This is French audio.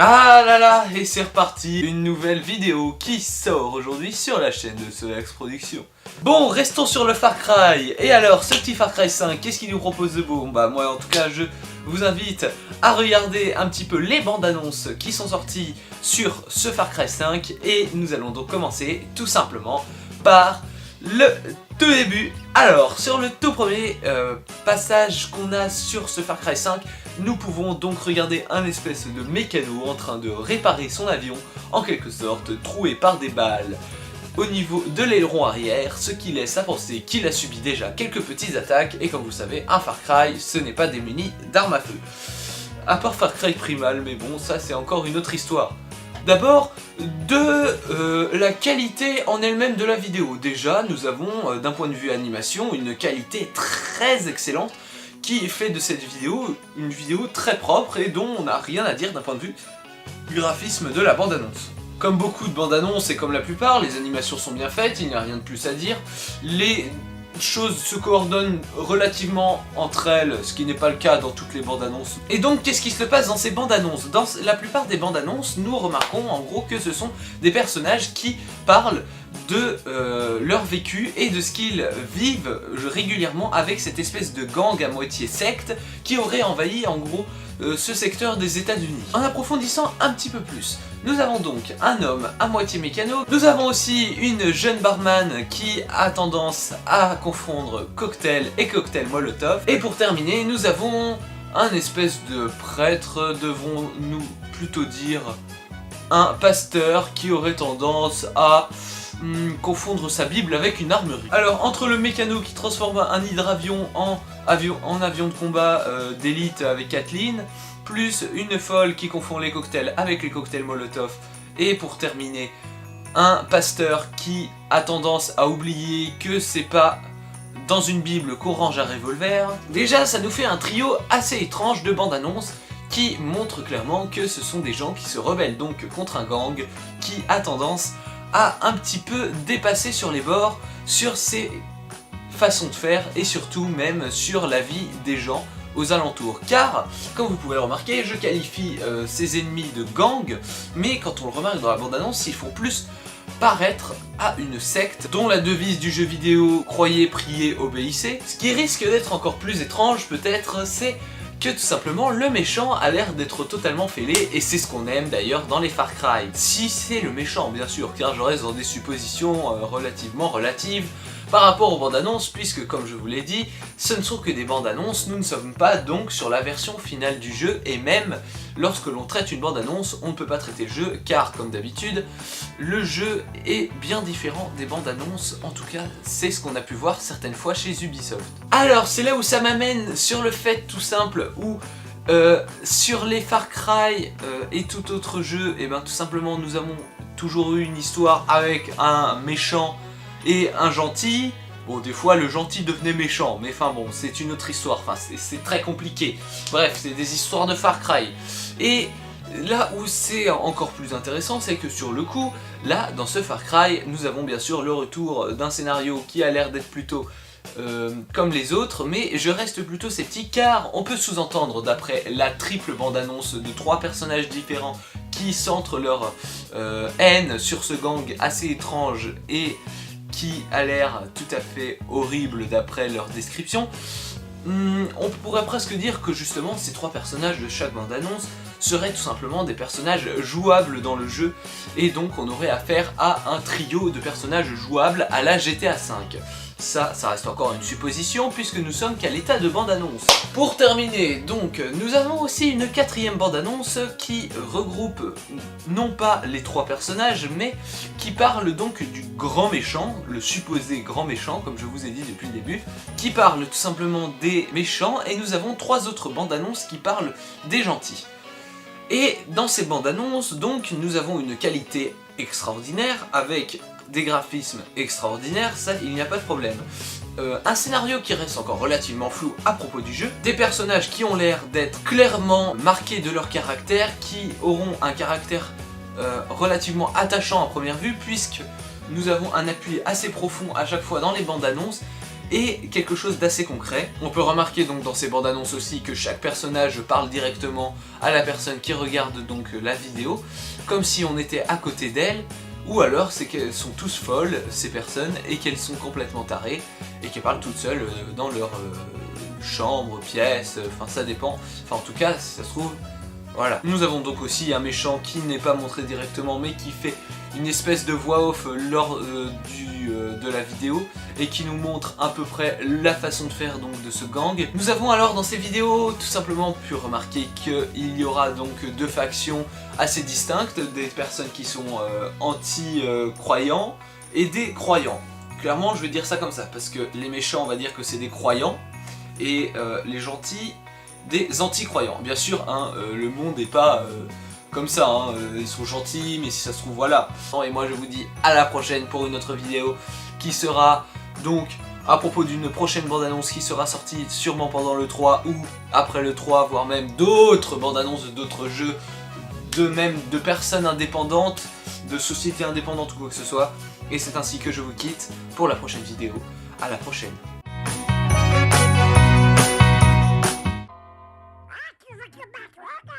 Ah là là, et c'est reparti, une nouvelle vidéo qui sort aujourd'hui sur la chaîne de Solax Productions. Bon, restons sur le Far Cry. Et alors, ce petit Far Cry 5, qu'est-ce qu'il nous propose de beau? Bah moi en tout cas, je vous invite à regarder un petit peu les bandes annonces qui sont sorties sur ce Far Cry 5. Et nous allons donc commencer tout simplement par le tout début. Alors, sur le tout premier passage qu'on a sur ce Far Cry 5, nous pouvons donc regarder un espèce de mécano en train de réparer son avion, en quelque sorte troué par des balles au niveau de l'aileron arrière, ce qui laisse à penser qu'il a subi déjà quelques petites attaques, et comme vous le savez, un Far Cry, ce n'est pas démuni d'armes à feu. À part Far Cry Primal, mais bon, ça c'est encore une autre histoire. D'abord, de la qualité en elle-même de la vidéo. Déjà, nous avons, d'un point de vue animation, une qualité très excellente qui fait de cette vidéo une vidéo très propre et dont on n'a rien à dire d'un point de vue graphisme de la bande-annonce. Comme beaucoup de bandes-annonces et comme la plupart, les animations sont bien faites, il n'y a rien de plus à dire. Les choses se coordonnent relativement entre elles, ce qui n'est pas le cas dans toutes les bandes-annonces. Et donc, qu'est-ce qui se passe dans ces bandes-annonces? Dans la plupart des bandes-annonces, nous remarquons en gros que ce sont des personnages qui parlent de leur vécu et de ce qu'ils vivent régulièrement avec cette espèce de gang à moitié secte qui aurait envahi en gros ce secteur des États-Unis. En approfondissant un petit peu plus, nous avons donc un homme à moitié mécano, nous avons aussi une jeune barman qui a tendance à confondre cocktail et cocktail molotov, et pour terminer, nous avons un espèce de prêtre, devons-nous plutôt dire un pasteur qui aurait tendance à confondre sa Bible avec une armerie. Alors, entre le mécano qui transforme un hydravion en avion de combat d'élite avec Kathleen, plus une folle qui confond les cocktails avec les cocktails Molotov, et pour terminer, un pasteur qui a tendance à oublier que c'est pas dans une Bible qu'on range un revolver. Déjà, ça nous fait un trio assez étrange de bandes-annonces qui montre clairement que ce sont des gens qui se rebellent donc contre un gang qui a tendance à un petit peu dépasser sur les bords sur ses façons de faire et surtout même sur la vie des gens aux alentours. Car, comme vous pouvez le remarquer, je qualifie ces ennemis de gang, mais quand on le remarque dans la bande-annonce, ils font plus paraître à une secte dont la devise du jeu vidéo « Croyez, priez, obéissez ». Ce qui risque d'être encore plus étrange peut-être, c'est que tout simplement le méchant a l'air d'être totalement fêlé, et c'est ce qu'on aime d'ailleurs dans les Far Cry. Si c'est le méchant bien sûr, car je reste dans des suppositions relativement relatives par rapport aux bandes annonces, puisque comme je vous l'ai dit, ce ne sont que des bandes annonces, nous ne sommes pas donc sur la version finale du jeu, et même lorsque l'on traite une bande annonce, on ne peut pas traiter le jeu, car comme d'habitude, le jeu est bien différent des bandes annonces, en tout cas c'est ce qu'on a pu voir certaines fois chez Ubisoft. Alors c'est là où ça m'amène sur le fait tout simple où sur les Far Cry et tout autre jeu, et ben tout simplement nous avons toujours eu une histoire avec un méchant et un gentil. Bon, des fois le gentil devenait méchant, mais enfin bon, c'est une autre histoire, enfin c'est très compliqué. Bref, c'est des histoires de Far Cry. Et là où c'est encore plus intéressant, c'est que sur le coup, là, dans ce Far Cry, nous avons bien sûr le retour d'un scénario qui a l'air d'être plutôt comme les autres, mais je reste plutôt sceptique car on peut sous-entendre d'après la triple bande-annonce de 3 personnages différents qui centrent leur haine sur ce gang assez étrange et qui a l'air tout à fait horrible d'après leur description. On pourrait presque dire que justement ces 3 personnages de chaque bande-annonce seraient tout simplement des personnages jouables dans le jeu, et donc on aurait affaire à un trio de personnages jouables à la GTA V. Ça reste encore une supposition puisque nous sommes qu'à l'état de bande-annonce. Pour terminer, donc, nous avons aussi une 4e bande-annonce qui regroupe non pas les 3 personnages, mais qui parle donc du grand méchant, le supposé grand méchant, comme je vous ai dit depuis le début, qui parle tout simplement des méchants, et nous avons 3 autres bandes-annonces qui parlent des gentils. Et dans ces bandes-annonces, donc, nous avons une qualité extraordinaire avec des graphismes extraordinaires, ça il n'y a pas de problème. Un scénario qui reste encore relativement flou à propos du jeu, des personnages qui ont l'air d'être clairement marqués de leur caractère, qui auront un caractère relativement attachant à première vue, puisque nous avons un appui assez profond à chaque fois dans les bandes annonces, et quelque chose d'assez concret. On peut remarquer donc dans ces bandes annonces aussi que chaque personnage parle directement à la personne qui regarde donc la vidéo, comme si on était à côté d'elle, ou alors c'est qu'elles sont tous folles, ces personnes, et qu'elles sont complètement tarées, et qu'elles parlent toutes seules dans leur chambre, pièce, enfin ça dépend, enfin en tout cas si ça se trouve, voilà. Nous avons donc aussi un méchant qui n'est pas montré directement mais qui fait une espèce de voix off lors de la vidéo et qui nous montre à peu près la façon de faire donc de ce gang. Nous avons alors dans ces vidéos tout simplement pu remarquer qu'il y aura donc deux factions assez distinctes, des personnes qui sont anti-croyants et des croyants. Clairement je vais dire ça comme ça parce que les méchants on va dire que c'est des croyants et les gentils des anti-croyants. Bien sûr, hein, le monde n'est pas comme ça, hein, ils sont gentils, mais si ça se trouve, voilà. Et moi je vous dis à la prochaine pour une autre vidéo qui sera donc à propos d'une prochaine bande-annonce qui sera sortie sûrement pendant le 3 ou après le 3, voire même d'autres bandes-annonces d'autres jeux, de personnes indépendantes, de sociétés indépendantes ou quoi que ce soit. Et c'est ainsi que je vous quitte pour la prochaine vidéo. À la prochaine. Rock, you like your back, rock.